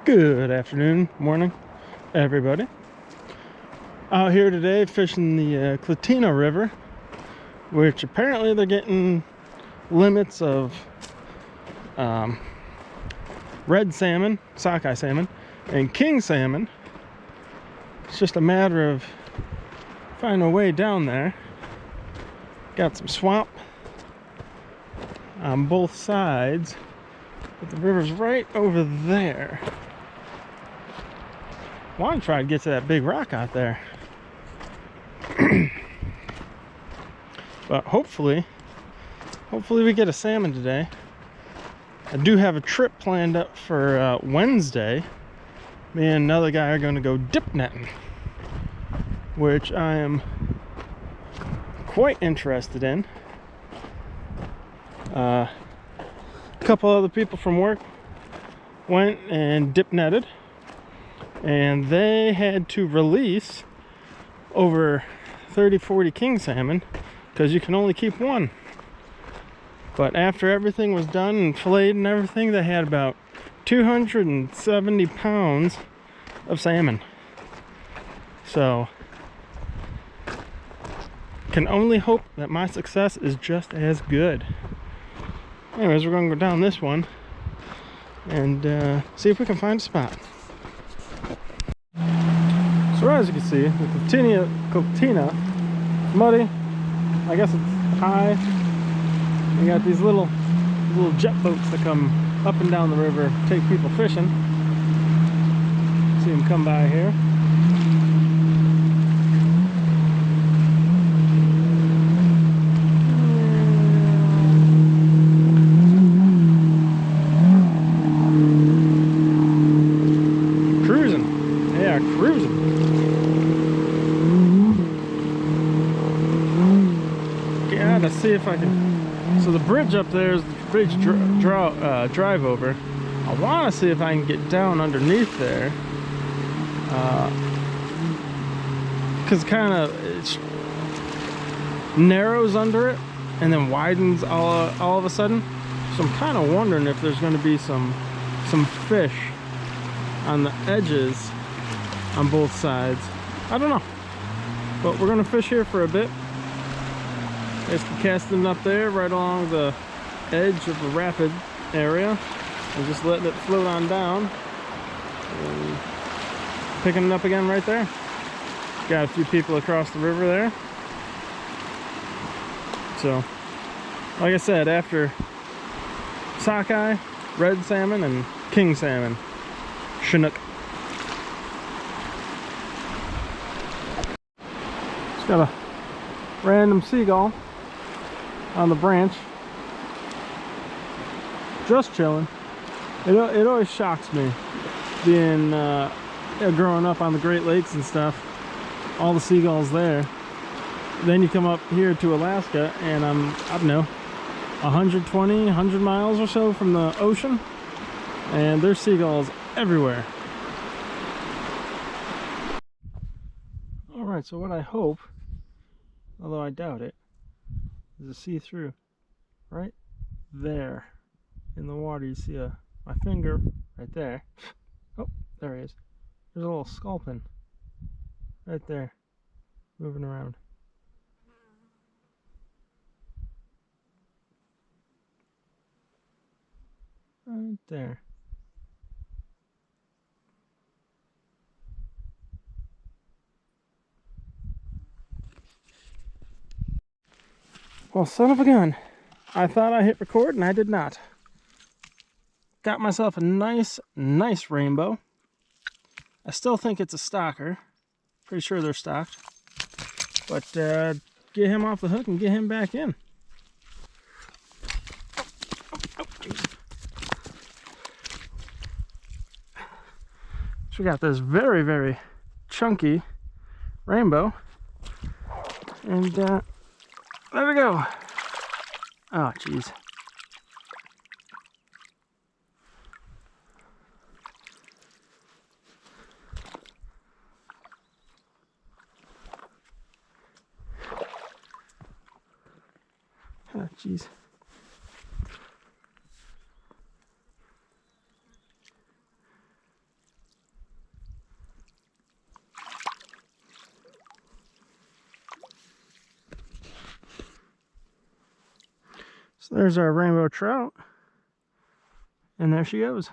Good afternoon, morning, everybody. Out here today fishing the Clatina River, which apparently they're getting limits of red salmon, sockeye salmon, and king salmon. It's just a matter of finding a way down there. Got some swamp on both sides, but the river's right over there. I want to try to get to that big rock out there. But hopefully we get a salmon today. I do have a trip planned up for Wednesday. Me and another guy are going to go dip netting, which I am quite interested in. A couple other people from work went and dip netted, and they had to release over 30-40 king salmon because you can only keep one. But after everything was done and filleted and everything, they had about 270 pounds of salmon. So can only hope that my success is just as good. Anyways, we're going to go down this one and see if we can find a spot. So as you can see, the Clatina, muddy. I guess it's high. You got these little jet boats that come up and down the river, take people fishing. See them come by here. Cruising. They are cruising. To see if I can. So the bridge up there is the bridge drive over. I want to see if I can get down underneath there, because kind of it narrows under it and then widens all of a sudden. So I'm kind of wondering if there's going to be some fish on the edges on both sides. I don't know, but we're going to fish here for a bit. Basically casting up there right along the edge of the rapid area and just letting it float on down and picking it up again right there. Got a few people across the river there. So like I said, after sockeye, red salmon, and king salmon, Chinook. Just got a random seagull on the branch, just chilling. It always shocks me being growing up on the Great Lakes and stuff, all the seagulls there. Then you come up here to Alaska and I don't know, 100 miles or so from the ocean, and there's seagulls everywhere. All right, so what I hope, although I doubt it, is a see-through right there in the water. You see my finger right there. Oh, there he is. There's a little sculpin right there moving around. Right there. Well, son of a gun. I thought I hit record and I did not. Got myself a nice rainbow. I still think it's a stocker. Pretty sure they're stocked. But get him off the hook and get him back in. So we got this very chunky rainbow. And there we go. Oh, jeez. Oh, jeez. So there's our rainbow trout. And there she goes.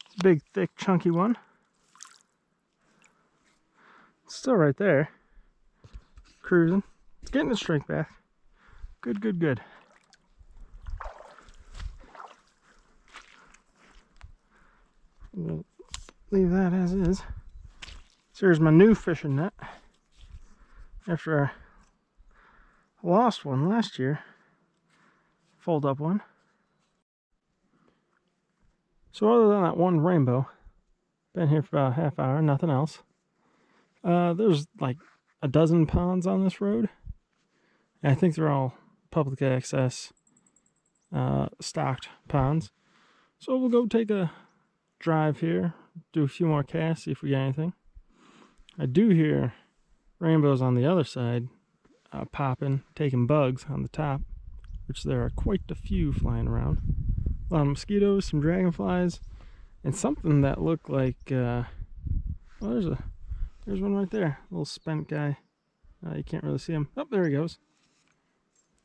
It's a big, thick, chunky one. Still right there. Cruising. It's getting its strength back. Good, good, good. We'll leave that as is. So here's my new fishing net. After I lost one last year. Fold up one. So other than that one rainbow, been here for about a half hour, nothing else. There's like a dozen ponds on this road. And I think they're all public access, stocked ponds. So we'll go take a drive here, do a few more casts, see if we get anything. I do hear rainbows on the other side, popping, taking bugs on the top, which there are quite a few flying around. A lot of mosquitoes, some dragonflies, and something that looked like, well, there's one right there, a little spent guy. You can't really see him. Oh, there he goes.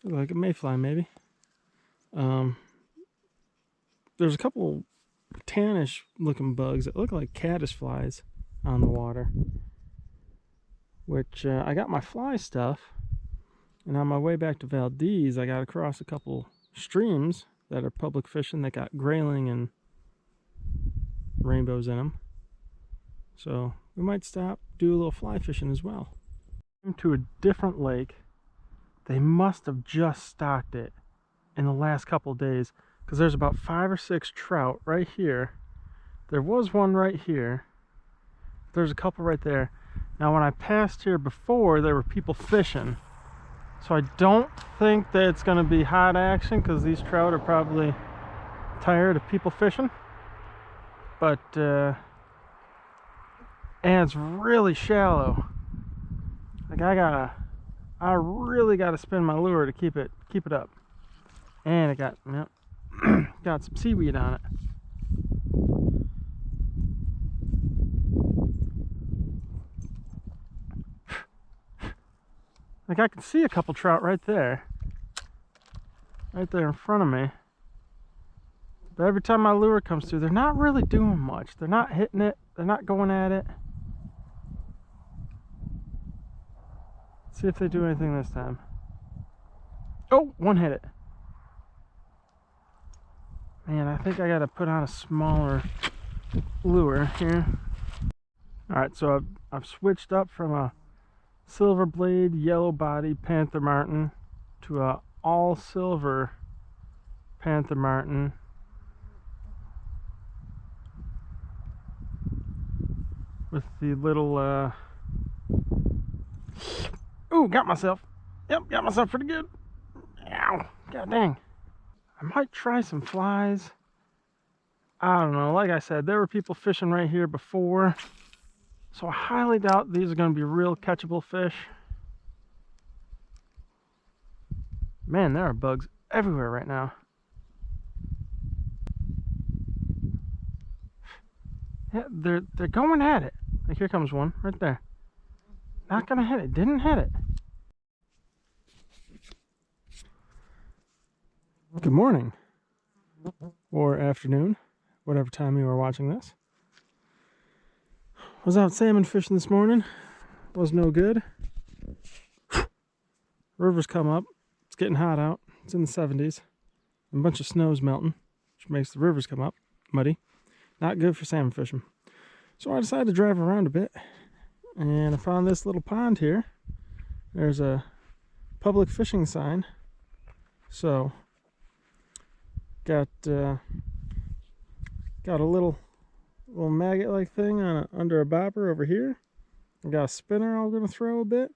Looks like a mayfly, maybe. There's a couple tannish looking bugs that look like caddisflies on the water, which I got my fly stuff, and on my way back to Valdez I got across a couple streams that are public fishing that got grayling and rainbows in them, so we might stop, do a little fly fishing as well. To a different lake. They must have just stocked it in the last couple of days, because there's about 5 or 6 trout right here. There was one right here. There's a couple right there. Now when I passed here before, there were people fishing, so I don't think that it's going to be hot action, because these trout are probably tired of people fishing. But and it's really shallow. Like I really gotta spin my lure to keep it up. And it got, yep, got some seaweed on it. Like I can see a couple trout right there in front of me. But every time my lure comes through, they're not really doing much. They're not hitting it. They're not going at it. Let's see if they do anything this time. Oh, one hit it. Man, I think I gotta put on a smaller lure here. Alright, so I've switched up from a silver blade, yellow body Panther Martin to a all silver Panther Martin. With the little, ooh, got myself. Yep, got myself pretty good. Ow, god dang. I might try some flies. I don't know, like I said, there were people fishing right here before, so I highly doubt these are going to be real catchable fish. Man, there are bugs everywhere right now. Yeah, they're going at it. Like, here comes one right there. Not gonna hit it. Didn't hit it. Good morning or afternoon, whatever time you are watching this. Was out salmon fishing this morning. Was no good. River's come up. It's getting hot out. It's in the 70s. And a bunch of snow's melting, which makes the rivers come up muddy. Not good for salmon fishing. So I decided to drive around a bit, and I found this little pond here. There's a public fishing sign. So got a little maggot-like thing on under a bobber over here. I got a spinner I'm going to throw a bit.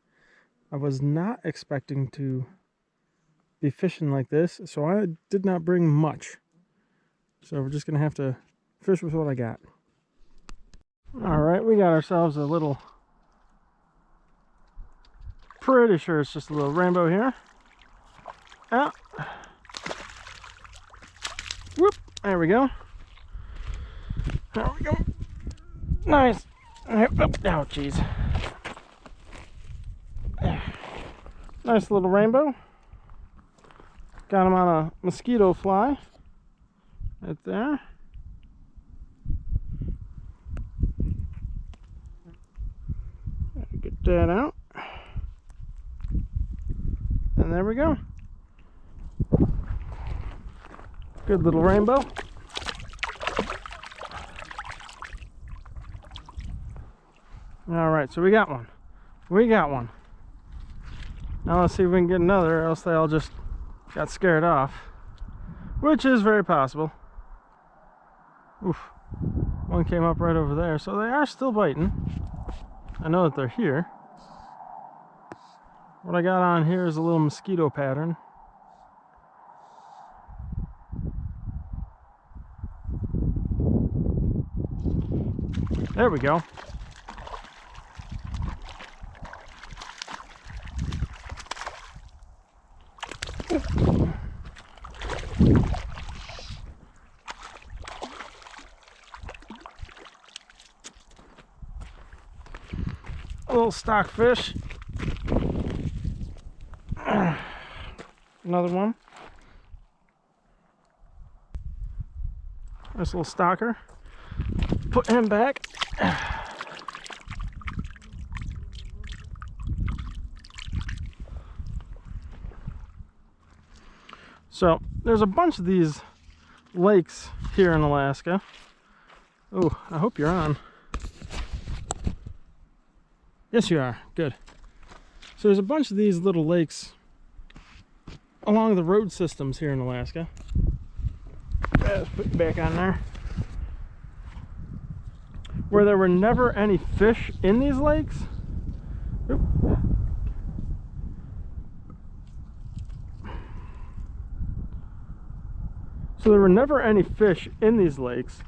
I was not expecting to be fishing like this, so I did not bring much. So we're just going to have to fish with what I got. Alright, we got ourselves a little, pretty sure it's just a little rainbow here. Ah. Whoop, there we go. There we go. Nice. Oh, jeez. Nice little rainbow. Got him on a mosquito fly right there. Get that out. And there we go. Good little rainbow. All right, so we got one. We got one. Now let's see if we can get another, or else they all just got scared off, which is very possible. Oof. One came up right over there, so they are still biting. I know that they're here. What I got on here is a little mosquito pattern. There we go. A little stockfish. Another one. Nice little stalker. Put him back. So there's a bunch of these lakes here in Alaska. Oh, I hope you're on. Yes, you are. Good. So there's a bunch of these little lakes along the road systems here in Alaska. Let's put it back on there. Where there were never any fish in these lakes. Oop. So there were never any fish in these lakes.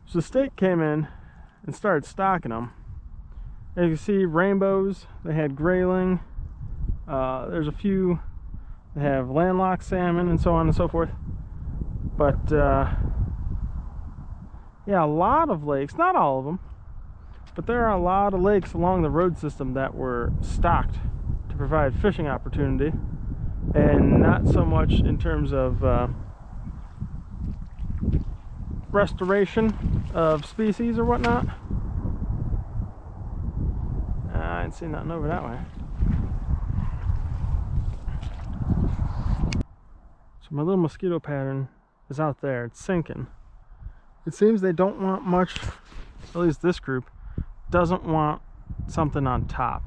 So the state came in and started stocking them. As you can see, rainbows, they had grayling, there's a few that have landlocked salmon and so on and so forth. But yeah, a lot of lakes, not all of them, but there are a lot of lakes along the road system that were stocked to provide fishing opportunity, and not so much in terms of restoration of species or whatnot. I ain't seen nothing over that way. So my little mosquito pattern is out there. It's sinking. It seems they don't want much, at least this group doesn't want something on top.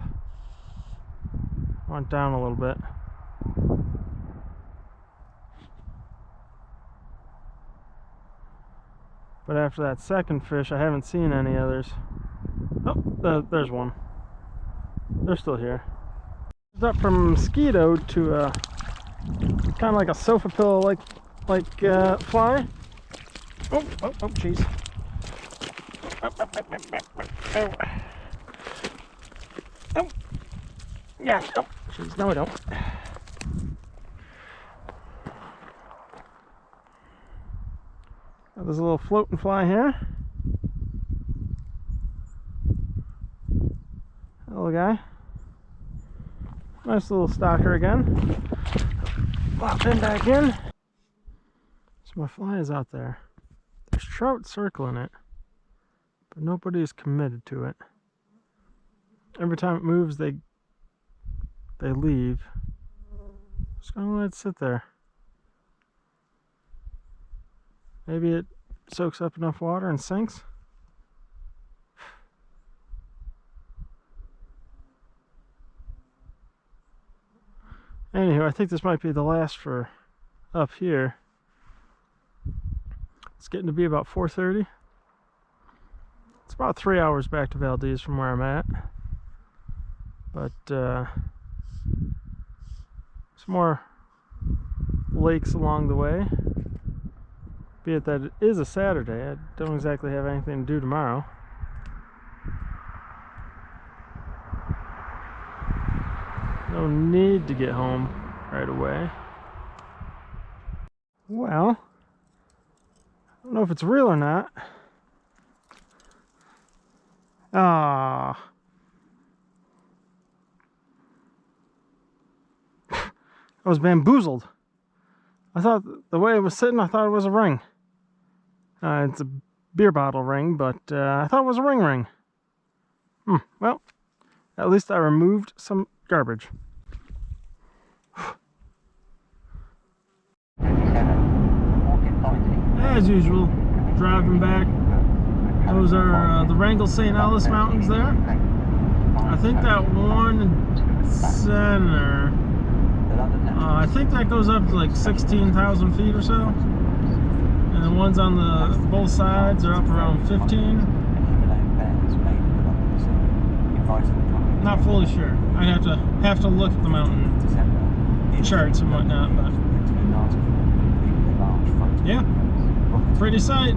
Want down a little bit. But after that second fish, I haven't seen any others. Oh, there's one. They're still here. It's up from a mosquito to kind of like a sofa pillow like fly. Oh, jeez. Oh, yeah. Oh, jeez. No, I don't. Got this little floating fly here. Little guy. Nice little stalker again. Pop him back in. So my fly is out there. There's trout circling it, but nobody is committed to it. Every time it moves, they leave. Just gonna let it sit there. Maybe it soaks up enough water and sinks. Anywho, I think this might be the last for up here. It's getting to be about 4:30. It's about 3 hours back to Valdez from where I'm at. But some more lakes along the way. Be it that it is a Saturday, I don't exactly have anything to do tomorrow. No need to get home right away. Well, I don't know if it's real or not. Ah, I was bamboozled. I thought the way it was sitting, I thought it was a ring. It's a beer bottle ring, but I thought it was a ring. Well, at least I removed some garbage. As usual, driving back. Those are the Wrangell St. Ellis Mountains there. I think that one center, I think that goes up to like 16,000 feet or so. And the ones on the both sides are up around 15. Not fully sure. I'd have to look at the mountain charts and whatnot, but yeah, pretty sight.